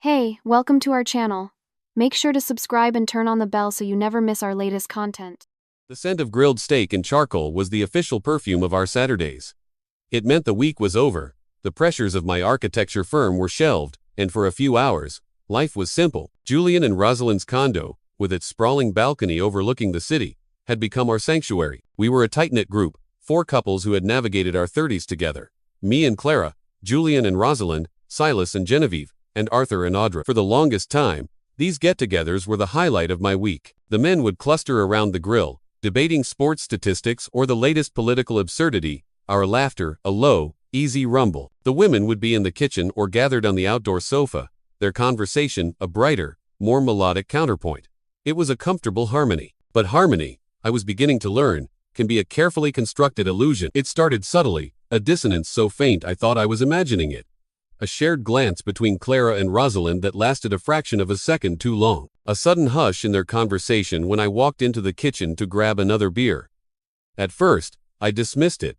Hey, welcome to our channel. Make sure to subscribe and turn on the bell so you never miss our latest content. The scent of grilled steak and charcoal was the official perfume of our Saturdays. It meant the week was over, the pressures of my architecture firm were shelved, and for a few hours, life was simple. Julian and Rosalind's condo, with its sprawling balcony overlooking the city, had become our sanctuary. We were a tight-knit group, 4 couples who had navigated our 30s together. Me and Clara, Julian and Rosalind, Silas and Genevieve, and Arthur and Audra. For the longest time, these get-togethers were the highlight of my week. The men would cluster around the grill, debating sports statistics or the latest political absurdity, our laughter a low, easy rumble. The women would be in the kitchen or gathered on the outdoor sofa, their conversation a brighter, more melodic counterpoint. It was a comfortable harmony. But harmony, I was beginning to learn, can be a carefully constructed illusion. It started subtly, a dissonance so faint I thought I was imagining it. A shared glance between Clara and Rosalind that lasted a fraction of a second too long. A sudden hush in their conversation when I walked into the kitchen to grab another beer. At first, I dismissed it.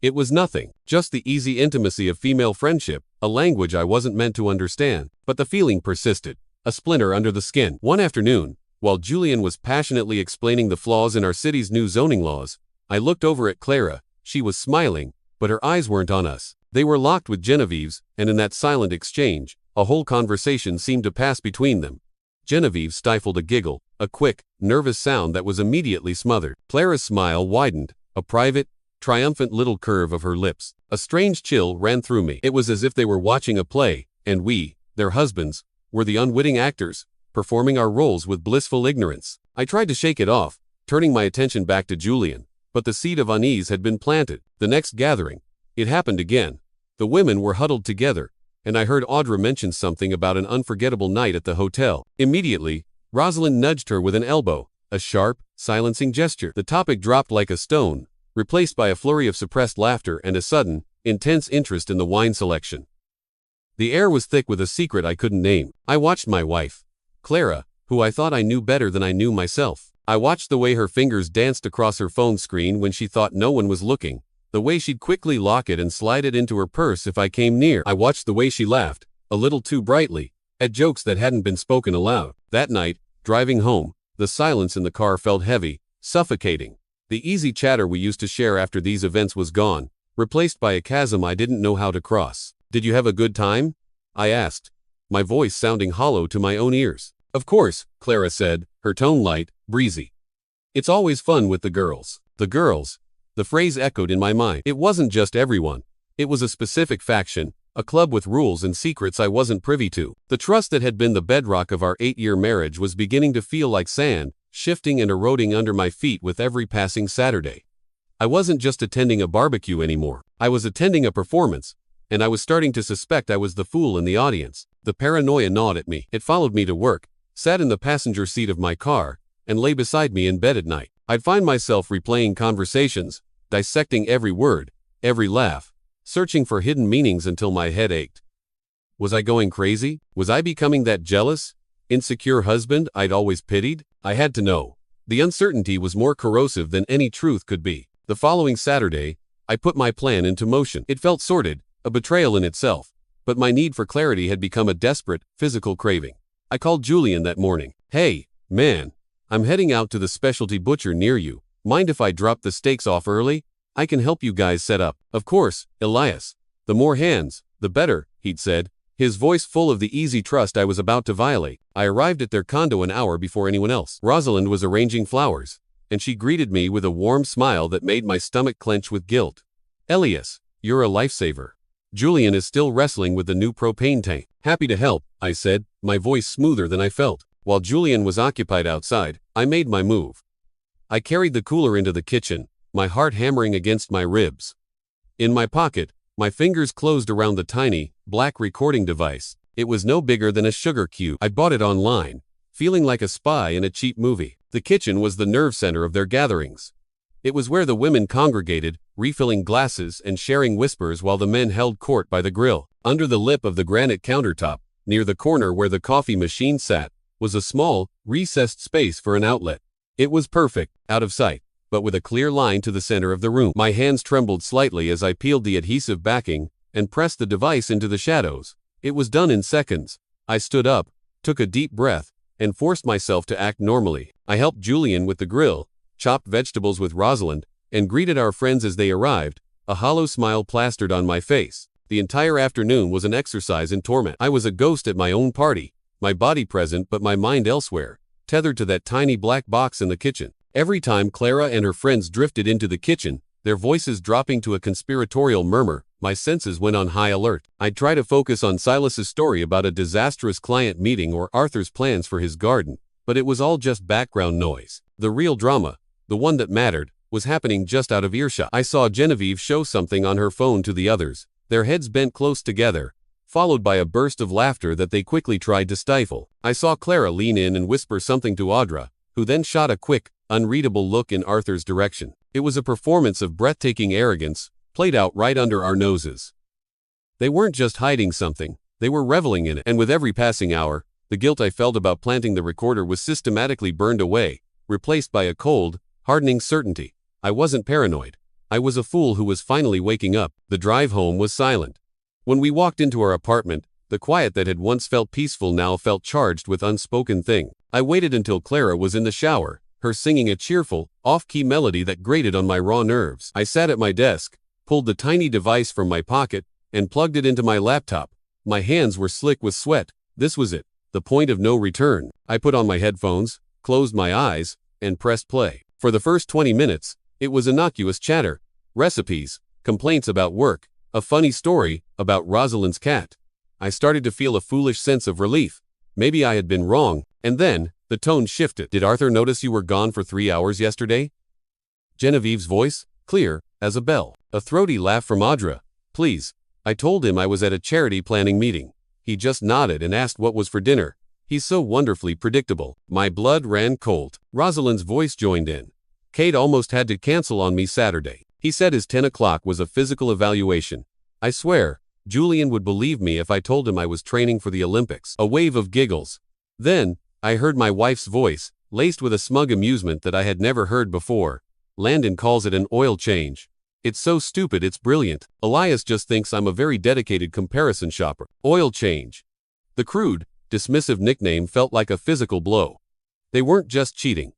It was nothing, just the easy intimacy of female friendship, a language I wasn't meant to understand. But the feeling persisted, a splinter under the skin. One afternoon, while Julian was passionately explaining the flaws in our city's new zoning laws, I looked over at Clara. She was smiling, but her eyes weren't on us. They were locked with Genevieve's, and in that silent exchange, a whole conversation seemed to pass between them. Genevieve stifled a giggle, a quick, nervous sound that was immediately smothered. Clara's smile widened, a private, triumphant little curve of her lips. A strange chill ran through me. It was as if they were watching a play, and we, their husbands, were the unwitting actors, performing our roles with blissful ignorance. I tried to shake it off, turning my attention back to Julian, but the seed of unease had been planted. The next gathering, it happened again. The women were huddled together, and I heard Audra mention something about an unforgettable night at the hotel. Immediately, Rosalind nudged her with an elbow, a sharp, silencing gesture. The topic dropped like a stone, replaced by a flurry of suppressed laughter and a sudden, intense interest in the wine selection. The air was thick with a secret I couldn't name. I watched my wife, Clara, who I thought I knew better than I knew myself. I watched the way her fingers danced across her phone screen when she thought no one was looking. The way she'd quickly lock it and slide it into her purse if I came near. I watched the way she laughed, a little too brightly, at jokes that hadn't been spoken aloud. That night, driving home, the silence in the car felt heavy, suffocating. The easy chatter we used to share after these events was gone, replaced by a chasm I didn't know how to cross. "Did you have a good time?" I asked, my voice sounding hollow to my own ears. "Of course," Clara said, her tone light, breezy. "It's always fun with the girls." The girls. The phrase echoed in my mind. It wasn't just everyone. It was a specific faction, a club with rules and secrets I wasn't privy to. The trust that had been the bedrock of our 8-year marriage was beginning to feel like sand, shifting and eroding under my feet with every passing Saturday. I wasn't just attending a barbecue anymore. I was attending a performance, and I was starting to suspect I was the fool in the audience. The paranoia gnawed at me. It followed me to work, sat in the passenger seat of my car, and lay beside me in bed at night. I'd find myself replaying conversations, dissecting every word, every laugh, searching for hidden meanings until my head ached. Was I going crazy? Was I becoming that jealous, insecure husband I'd always pitied? I had to know. The uncertainty was more corrosive than any truth could be. The following Saturday, I put my plan into motion. It felt sordid, a betrayal in itself, but my need for clarity had become a desperate, physical craving. I called Julian that morning. "Hey, man, I'm heading out to the specialty butcher near you. Mind if I drop the steaks off early? I can help you guys set up." "Of course, Elias. The more hands, the better," he'd said, his voice full of the easy trust I was about to violate. I arrived at their condo an hour before anyone else. Rosalind was arranging flowers, and she greeted me with a warm smile that made my stomach clench with guilt. "Elias, you're a lifesaver. Julian is still wrestling with the new propane tank." "Happy to help," I said, my voice smoother than I felt. While Julian was occupied outside, I made my move. I carried the cooler into the kitchen, my heart hammering against my ribs. In my pocket, my fingers closed around the tiny, black recording device. It was no bigger than a sugar cube. I bought it online, feeling like a spy in a cheap movie. The kitchen was the nerve center of their gatherings. It was where the women congregated, refilling glasses and sharing whispers while the men held court by the grill. Under the lip of the granite countertop, near the corner where the coffee machine sat, was a small, recessed space for an outlet. It was perfect, out of sight, but with a clear line to the center of the room. My hands trembled slightly as I peeled the adhesive backing and pressed the device into the shadows. It was done in seconds, I stood up, took a deep breath, and forced myself to act normally. I helped Julian with the grill, chopped vegetables with Rosalind, and greeted our friends as they arrived, a hollow smile plastered on my face. The entire afternoon was an exercise in torment. I was a ghost at my own party, my body present but my mind elsewhere, tethered to that tiny black box in the kitchen. Every time Clara and her friends drifted into the kitchen, their voices dropping to a conspiratorial murmur, my senses went on high alert. I'd try to focus on Silas's story about a disastrous client meeting or Arthur's plans for his garden, but it was all just background noise. The real drama, the one that mattered, was happening just out of earshot. I saw Genevieve show something on her phone to the others, their heads bent close together, followed by a burst of laughter that they quickly tried to stifle. I saw Clara lean in and whisper something to Audra, who then shot a quick, unreadable look in Arthur's direction. It was a performance of breathtaking arrogance, played out right under our noses. They weren't just hiding something, they were reveling in it. And with every passing hour, the guilt I felt about planting the recorder was systematically burned away, replaced by a cold, hardening certainty. I wasn't paranoid. I was a fool who was finally waking up. The drive home was silent. When we walked into our apartment, the quiet that had once felt peaceful now felt charged with unspoken thing. I waited until Clara was in the shower, her singing a cheerful, off-key melody that grated on my raw nerves. I sat at my desk, pulled the tiny device from my pocket, and plugged it into my laptop. My hands were slick with sweat. This was it, the point of no return. I put on my headphones, closed my eyes, and pressed play. For the first 20 minutes, it was innocuous chatter, recipes, complaints about work, a funny story about Rosalind's cat. I started to feel a foolish sense of relief. Maybe I had been wrong, and then, the tone shifted. Did Arthur notice you were gone for 3 hours yesterday? Genevieve's voice, clear as a bell. A throaty laugh from Audra. Please. I told him I was at a charity planning meeting. He just nodded and asked what was for dinner. He's so wonderfully predictable. My blood ran cold. Rosalind's voice joined in. Kate almost had to cancel on me Saturday. He said his 10 o'clock was a physical evaluation. I swear, Julian would believe me if I told him I was training for the Olympics. A wave of giggles. Then, I heard my wife's voice, laced with a smug amusement that I had never heard before. Landon calls it an oil change. It's so stupid it's brilliant. Elias just thinks I'm a very dedicated comparison shopper. Oil change. The crude, dismissive nickname felt like a physical blow. They weren't just cheating.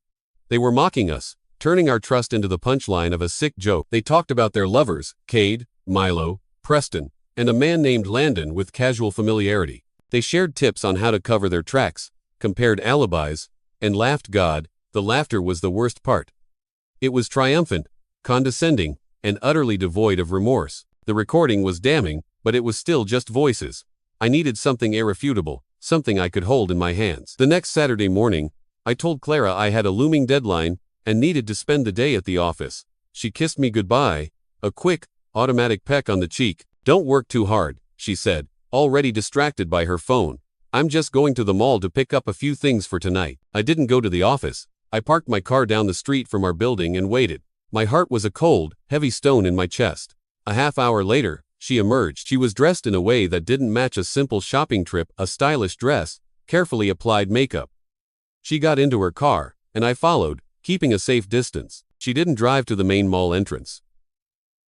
They were mocking us, turning our trust into the punchline of a sick joke. They talked about their lovers, Cade, Milo, Preston, and a man named Landon with casual familiarity. They shared tips on how to cover their tracks, compared alibis, and laughed. God, the laughter was the worst part. It was triumphant, condescending, and utterly devoid of remorse. The recording was damning, but it was still just voices. I needed something irrefutable, something I could hold in my hands. The next Saturday morning, I told Clara I had a looming deadline and needed to spend the day at the office. She kissed me goodbye, a quick, automatic peck on the cheek. Don't work too hard, she said, already distracted by her phone. I'm just going to the mall to pick up a few things for tonight. I didn't go to the office. I parked my car down the street from our building and waited. My heart was a cold, heavy stone in my chest. A half hour later, she emerged. She was dressed in a way that didn't match a simple shopping trip, a stylish dress, carefully applied makeup. She got into her car, and I followed, keeping a safe distance. She didn't drive to the main mall entrance.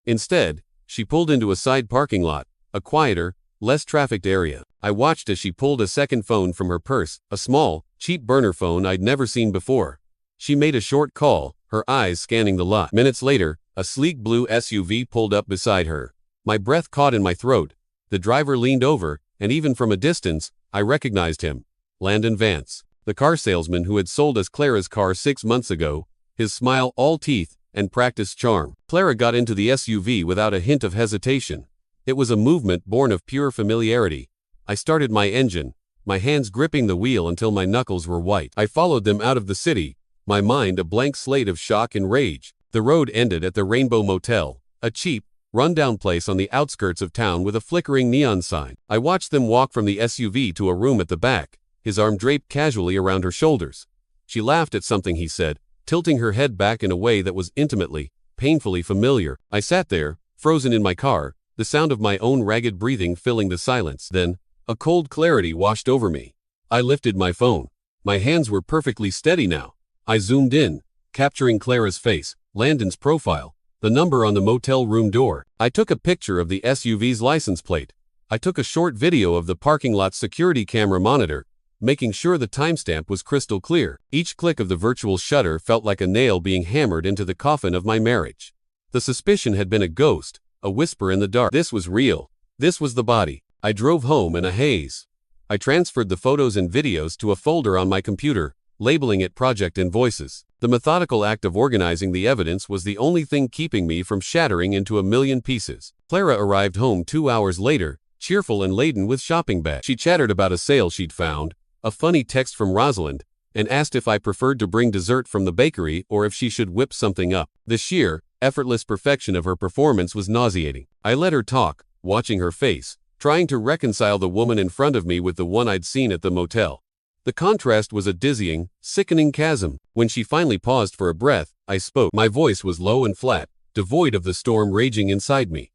Instead, she pulled into a side parking lot, a quieter, less trafficked area. I watched as she pulled a second phone from her purse, a small, cheap burner phone I'd never seen before. She made a short call, her eyes scanning the lot. Minutes later, a sleek blue SUV pulled up beside her. My breath caught in my throat. The driver leaned over, and even from a distance, I recognized him. Landon Vance, the car salesman who had sold us Clara's car 6 months ago, his smile all teeth and practiced charm. Clara got into the SUV without a hint of hesitation. It was a movement born of pure familiarity. I started my engine, my hands gripping the wheel until my knuckles were white. I followed them out of the city, my mind a blank slate of shock and rage. The road ended at the Rainbow Motel, a cheap, run-down place on the outskirts of town with a flickering neon sign. I watched them walk from the SUV to a room at the back, his arm draped casually around her shoulders. She laughed at something he said, tilting her head back in a way that was intimately, painfully familiar. I sat there, frozen in my car, the sound of my own ragged breathing filling the silence. Then, a cold clarity washed over me. I lifted my phone. My hands were perfectly steady now. I zoomed in, capturing Clara's face, Landon's profile, the number on the motel room door. I took a picture of the SUV's license plate. I took a short video of the parking lot security camera monitor, making sure the timestamp was crystal clear. Each click of the virtual shutter felt like a nail being hammered into the coffin of my marriage. The suspicion had been a ghost, a whisper in the dark. This was real. This was the body. I drove home in a haze. I transferred the photos and videos to a folder on my computer, labeling it Project Invoices. The methodical act of organizing the evidence was the only thing keeping me from shattering into a million pieces. Clara arrived home 2 hours later, cheerful and laden with shopping bags. She chattered about a sale she'd found, a funny text from Rosalind, and asked if I preferred to bring dessert from the bakery or if she should whip something up. The sheer, effortless perfection of her performance was nauseating. I let her talk, watching her face, trying to reconcile the woman in front of me with the one I'd seen at the motel. The contrast was a dizzying, sickening chasm. When she finally paused for a breath, I spoke. My voice was low and flat, devoid of the storm raging inside me.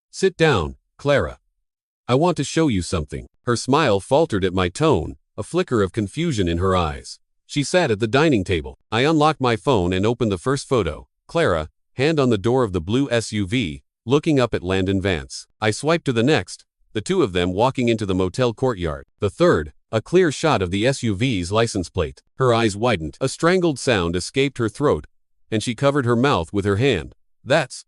"Sit down, Clara. I want to show you something." Her smile faltered at my tone, a flicker of confusion in her eyes. She sat at the dining table. I unlocked my phone and opened the first photo. Clara, hand on the door of the blue SUV, looking up at Landon Vance. I swiped to the next, the two of them walking into the motel courtyard. The third, a clear shot of the SUV's license plate. Her eyes widened. A strangled sound escaped her throat, and she covered her mouth with her hand. That's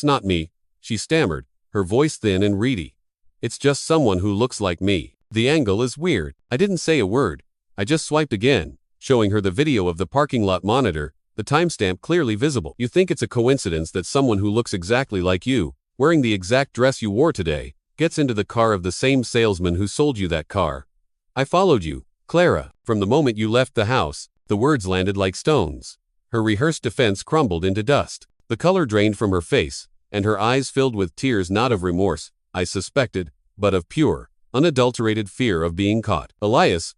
not me," she stammered, her voice thin and reedy. "It's just someone who looks like me. The angle is weird." I didn't say a word. I just swiped again, showing her the video of the parking lot monitor, the timestamp clearly visible. "You think it's a coincidence that someone who looks exactly like you, wearing the exact dress you wore today, gets into the car of the same salesman who sold you that car? I followed you, Clara, from the moment you left the house." The words landed like stones. Her rehearsed defense crumbled into dust. The color drained from her face, and her eyes filled with tears, not of remorse, I suspected, but of pure, unadulterated fear of being caught. "Elias,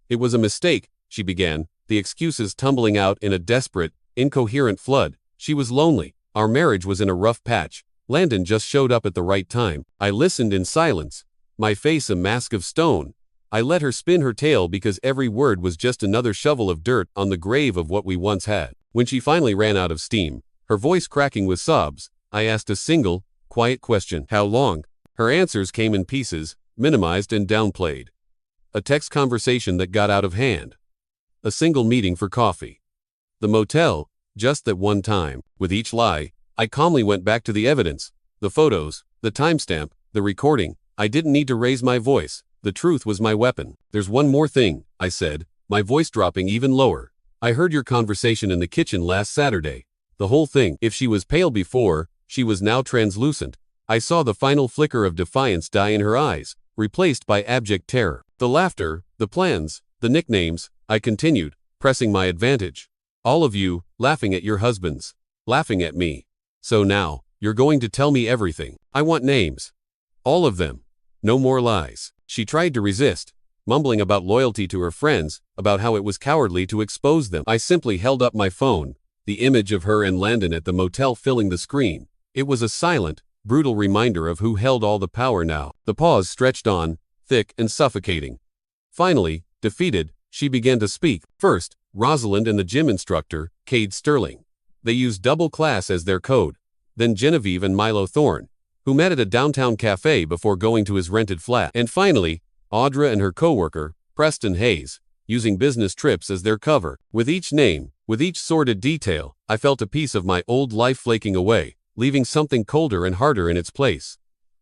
it was a mistake," she began, the excuses tumbling out in a desperate, incoherent flood. She was lonely. Our marriage was in a rough patch. Landon just showed up at the right time. I listened in silence, my face a mask of stone. I let her spin her tale because every word was just another shovel of dirt on the grave of what we once had. When she finally ran out of steam, her voice cracking with sobs, I asked a single, quiet question. "How long?" Her answers came in pieces, minimized and downplayed. A text conversation that got out of hand. A single meeting for coffee. The motel, just that one time. With each lie, I calmly went back to the evidence, the photos, the timestamp, the recording. I didn't need to raise my voice. The truth was my weapon. "There's one more thing," I said, my voice dropping even lower. "I heard your conversation in the kitchen last Saturday. The whole thing." If she was pale before, she was now translucent. I saw the final flicker of defiance die in her eyes, replaced by abject terror. "The laughter, the plans, the nicknames," I continued, pressing my advantage. "All of you, laughing at your husbands. Laughing at me. So now, you're going to tell me everything. I want names. All of them. No more lies." She tried to resist, mumbling about loyalty to her friends, about how it was cowardly to expose them. I simply held up my phone, the image of her and Landon at the motel filling the screen. It was a silent, brutal reminder of who held all the power now. The pause stretched on, thick and suffocating. Finally, defeated, she began to speak. First, Rosalind and the gym instructor, Cade Sterling. They used double class as their code. Then Genevieve and Milo Thorne, who met at a downtown cafe before going to his rented flat. And finally, Audra and her coworker, Preston Hayes, using business trips as their cover. With each name, with each sordid detail, I felt a piece of my old life flaking away, leaving something colder and harder in its place.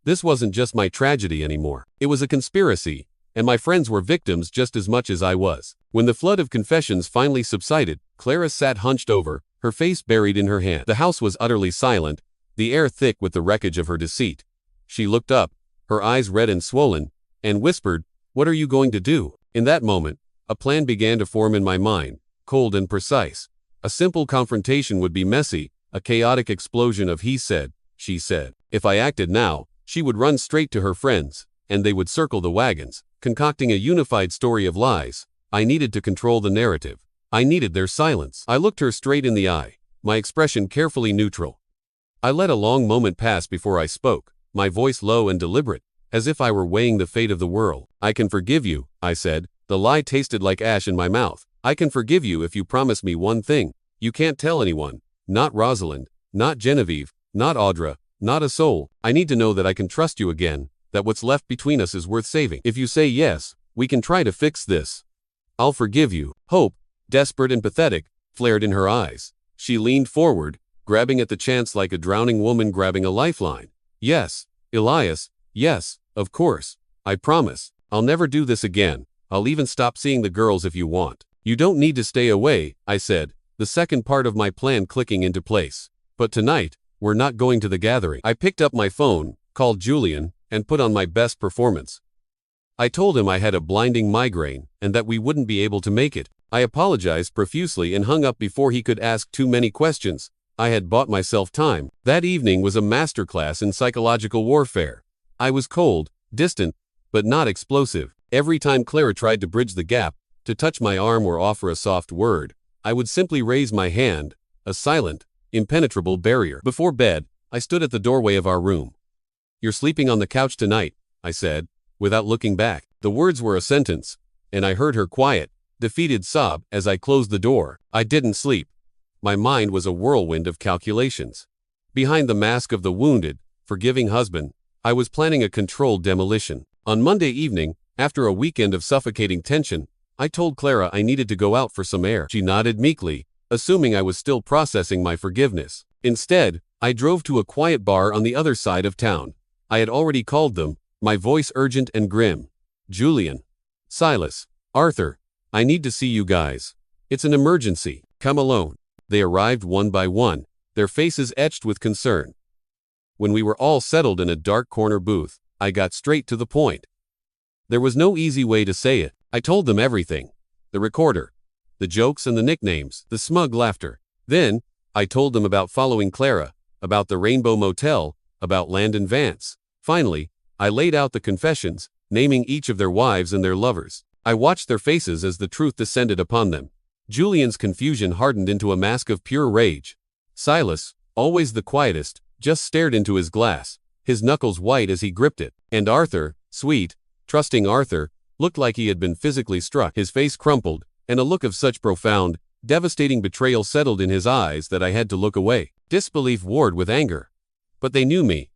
This wasn't just my tragedy anymore. It was a conspiracy, and my friends were victims just as much as I was. When the flood of confessions finally subsided, Clara sat hunched over, her face buried in her hand. The house was utterly silent, the air thick with the wreckage of her deceit. She looked up, her eyes red and swollen, and whispered, "What are you going to do?" In that moment, a plan began to form in my mind, cold and precise. A simple confrontation would be messy, a chaotic explosion of he said, she said. If I acted now, she would run straight to her friends, and they would circle the wagons, concocting a unified story of lies. I needed to control the narrative. I needed their silence. I looked her straight in the eye, my expression carefully neutral. I let a long moment pass before I spoke, my voice low and deliberate, as if I were weighing the fate of the world. "I can forgive you," I said. The lie tasted like ash in my mouth. "I can forgive you if you promise me one thing. You can't tell anyone. Not Rosalind, not Genevieve, not Audra, not a soul. I need to know that I can trust you again, that what's left between us is worth saving. If you say yes, we can try to fix this. I'll forgive you." Hope, desperate and pathetic, flared in her eyes. She leaned forward, grabbing at the chance like a drowning woman grabbing a lifeline. "Yes, Elias, yes, of course. I promise. I'll never do this again. I'll even stop seeing the girls if you want." "You don't need to stay away," I said, the second part of my plan clicking into place. "But tonight, we're not going to the gathering." I picked up my phone, called Julian, and put on my best performance. I told him I had a blinding migraine and that we wouldn't be able to make it. I apologized profusely and hung up before he could ask too many questions. I had bought myself time. That evening was a masterclass in psychological warfare. I was cold, distant, but not explosive. Every time Clara tried to bridge the gap, to touch my arm or offer a soft word, I would simply raise my hand, a silent, impenetrable barrier. Before bed, I stood at the doorway of our room. "You're sleeping on the couch tonight," I said, without looking back. The words were a sentence, and I heard her quiet, defeated sob as I closed the door. I didn't sleep. My mind was a whirlwind of calculations. Behind the mask of the wounded, forgiving husband, I was planning a controlled demolition. On Monday evening, after a weekend of suffocating tension, I told Clara I needed to go out for some air. She nodded meekly, assuming I was still processing my forgiveness. Instead, I drove to a quiet bar on the other side of town. I had already called them, my voice urgent and grim. "Julian, Silas, Arthur, I need to see you guys. It's an emergency. Come alone." They arrived one by one, their faces etched with concern. When we were all settled in a dark corner booth, I got straight to the point. There was no easy way to say it. I told them everything. The recorder, the jokes and the nicknames, the smug laughter. Then, I told them about following Clara, about the Rainbow Motel, about Landon Vance. Finally, I laid out the confessions, naming each of their wives and their lovers. I watched their faces as the truth descended upon them. Julian's confusion hardened into a mask of pure rage. Silas, always the quietest, just stared into his glass, his knuckles white as he gripped it. And Arthur, sweet, trusting Arthur, looked like he had been physically struck. His face crumpled, and a look of such profound, devastating betrayal settled in his eyes that I had to look away. Disbelief warred with anger. But they knew me.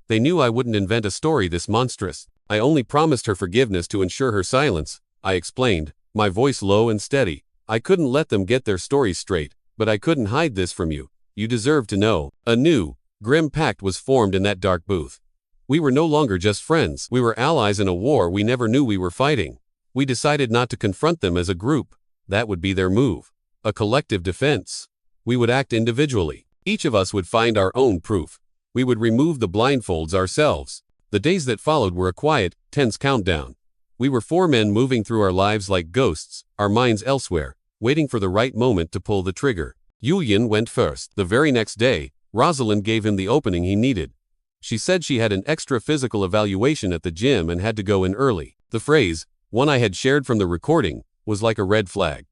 They knew I wouldn't invent a story this monstrous. I only promised her forgiveness to ensure her silence, I explained, my voice low and steady. I couldn't let them get their stories straight, but I couldn't hide this from you. You deserve to know. A new, grim pact was formed in that dark booth. We were no longer just friends. We were allies in a war we never knew we were fighting. We decided not to confront them as a group. That would be their move. A collective defense. We would act individually. Each of us would find our own proof. We would remove the blindfolds ourselves. The days that followed were a quiet, tense countdown. We were four men moving through our lives like ghosts, our minds elsewhere, waiting for the right moment to pull the trigger. Julian went first. The very next day, Rosalind gave him the opening he needed. She said she had an extra physical evaluation at the gym and had to go in early. The phrase, one I had shared from the recording, was like a red flag.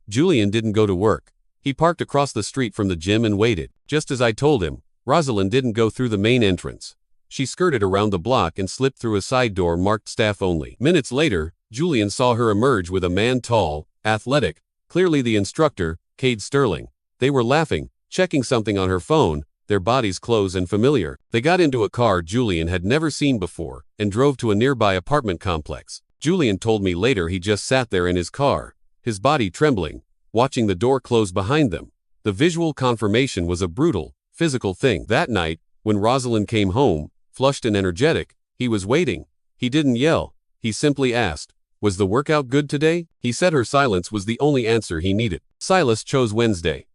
Julian didn't go to work. He parked across the street from the gym and waited. Just as I told him, Rosalind didn't go through the main entrance. She skirted around the block and slipped through a side door marked staff only. Minutes later, Julian saw her emerge with a man tall, athletic, clearly the instructor, Cade Sterling. They were laughing, checking something on her phone, their bodies close and familiar. They got into a car Julian had never seen before and drove to a nearby apartment complex. Julian told me later he just sat there in his car, his body trembling, watching the door close behind them. The visual confirmation was a brutal, physical thing. That night, when Rosalind came home, flushed and energetic, he was waiting. He didn't yell. He simply asked, "Was the workout good today?" He said her silence was the only answer he needed. Silas chose Wednesday.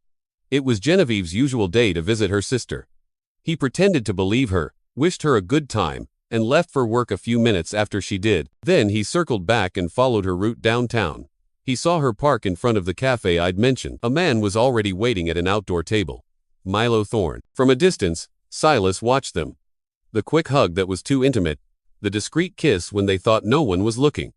It was Genevieve's usual day to visit her sister. He pretended to believe her, wished her a good time, and left for work a few minutes after she did. Then he circled back and followed her route downtown. He saw her park in front of the cafe I'd mentioned. A man was already waiting at an outdoor table. Milo Thorne. From a distance, Silas watched them. The quick hug that was too intimate, the discreet kiss when they thought no one was looking.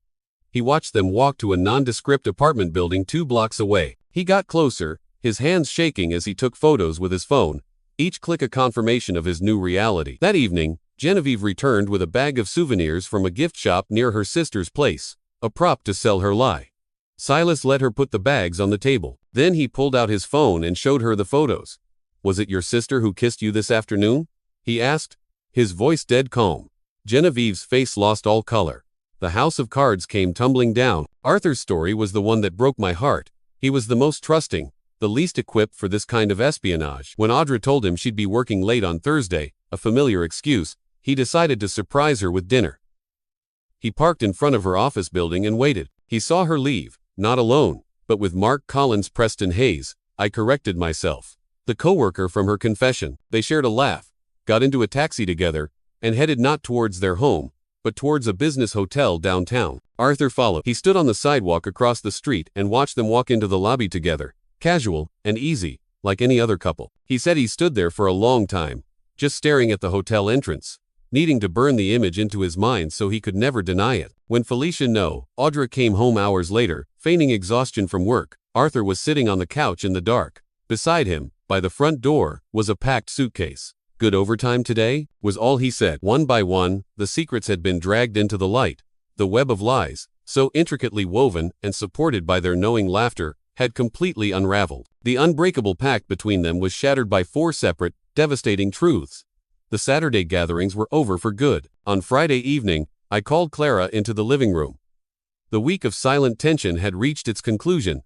He watched them walk to a nondescript apartment building 2 blocks away. He got closer, his hands shaking as he took photos with his phone, each click a confirmation of his new reality. That evening, Genevieve returned with a bag of souvenirs from a gift shop near her sister's place, a prop to sell her lie. Silas let her put the bags on the table. Then he pulled out his phone and showed her the photos. "Was it your sister who kissed you this afternoon?" he asked, his voice dead calm. Genevieve's face lost all color. The house of cards came tumbling down. Arthur's story was the one that broke my heart. He was the most trusting, the least equipped for this kind of espionage. When Audra told him she'd be working late on Thursday, a familiar excuse, he decided to surprise her with dinner. He parked in front of her office building and waited. He saw her leave, not alone, but with Mark Collins Preston Hayes. I corrected myself. The coworker from her confession. They shared a laugh, got into a taxi together, and headed not towards their home, but towards a business hotel downtown. Arthur followed. He stood on the sidewalk across the street and watched them walk into the lobby together, casual and easy, like any other couple. He said he stood there for a long time, just staring at the hotel entrance, needing to burn the image into his mind so he could never deny it. When Felicia Audra came home hours later, feigning exhaustion from work, Arthur was sitting on the couch in the dark. Beside him, by the front door, was a packed suitcase. "Good overtime today?" was all he said. One by one, the secrets had been dragged into the light. The web of lies, so intricately woven and supported by their knowing laughter, had completely unraveled. The unbreakable pact between them was shattered by 4 separate, devastating truths. The Saturday gatherings were over for good. On Friday evening, I called Clara into the living room. The week of silent tension had reached its conclusion.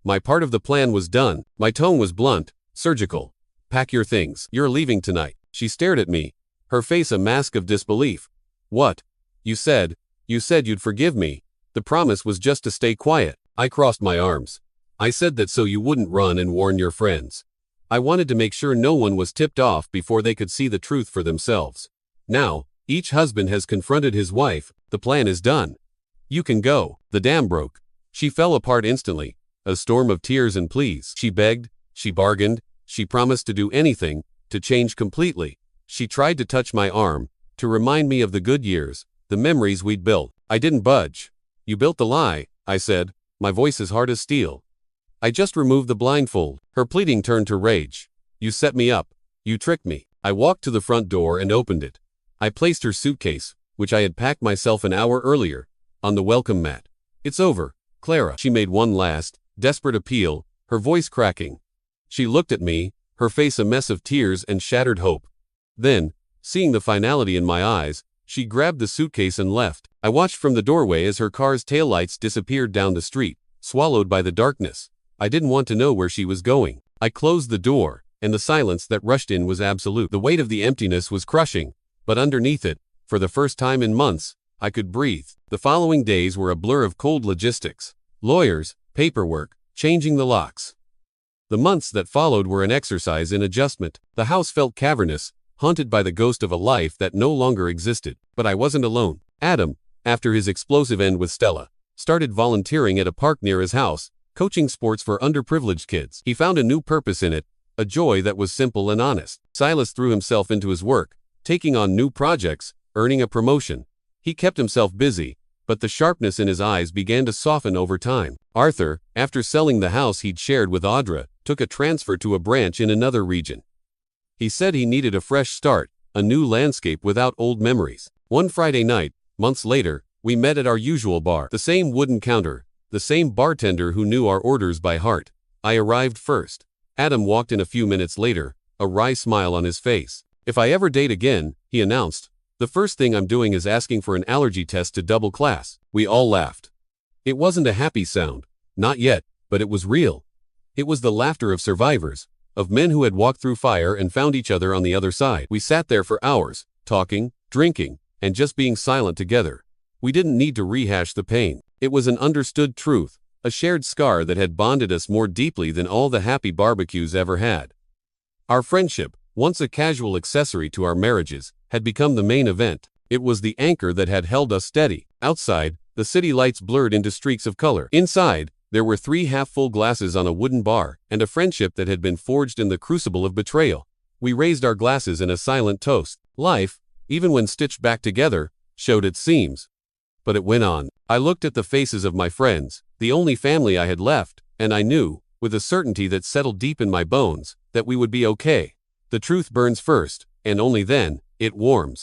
My part of the plan was done. My tone was blunt, surgical. "Pack your things. You're leaving tonight." She stared at me, her face a mask of disbelief. "What? You said you'd forgive me." The promise was just to stay quiet. I crossed my arms. "I said that so you wouldn't run and warn your friends. I wanted to make sure no one was tipped off before they could see the truth for themselves. Now, each husband has confronted his wife. The plan is done. You can go." The dam broke. She fell apart instantly, a storm of tears and pleas. She begged, she bargained, she promised to do anything, to change completely. She tried to touch my arm, to remind me of the good years, the memories we'd built. I didn't budge. "You built the lie," I said, my voice as hard as steel. "I just removed the blindfold." Her pleading turned to rage. "You set me up. You tricked me." I walked to the front door and opened it. I placed her suitcase, which I had packed myself an hour earlier, on the welcome mat. "It's over, Clara." She made one last, desperate appeal, her voice cracking. She looked at me, her face a mess of tears and shattered hope. Then, seeing the finality in my eyes, she grabbed the suitcase and left. I watched from the doorway as her car's taillights disappeared down the street, swallowed by the darkness. I didn't want to know where she was going. I closed the door, and the silence that rushed in was absolute. The weight of the emptiness was crushing, but underneath it, for the first time in months, I could breathe. The following days were a blur of cold logistics. Lawyers, paperwork, changing the locks. The months that followed were an exercise in adjustment. The house felt cavernous, haunted by the ghost of a life that no longer existed. But I wasn't alone. Adam, after his explosive end with Stella, started volunteering at a park near his house, coaching sports for underprivileged kids. He found a new purpose in it, a joy that was simple and honest. Silas threw himself into his work, taking on new projects, earning a promotion. He kept himself busy, but the sharpness in his eyes began to soften over time. Arthur, after selling the house he'd shared with Audra, took a transfer to a branch in another region. He said he needed a fresh start, a new landscape without old memories. One Friday night, months later, we met at our usual bar. The same wooden counter, the same bartender who knew our orders by heart. I arrived first. Adam walked in a few minutes later, a wry smile on his face. "If I ever date again," he announced, "the first thing I'm doing is asking for an allergy test to double class." We all laughed. It wasn't a happy sound. Not yet, but it was real. It was the laughter of survivors, of men who had walked through fire and found each other on the other side. We sat there for hours, talking, drinking, and just being silent together. We didn't need to rehash the pain. It was an understood truth, a shared scar that had bonded us more deeply than all the happy barbecues ever had. Our friendship, once a casual accessory to our marriages, had become the main event. It was the anchor that had held us steady. Outside, the city lights blurred into streaks of color. Inside, there were 3 half-full glasses on a wooden bar, and a friendship that had been forged in the crucible of betrayal. We raised our glasses in a silent toast. Life, even when stitched back together, showed its seams. But it went on. I looked at the faces of my friends, the only family I had left, and I knew, with a certainty that settled deep in my bones, that we would be okay. The truth burns first, and only then, it warms.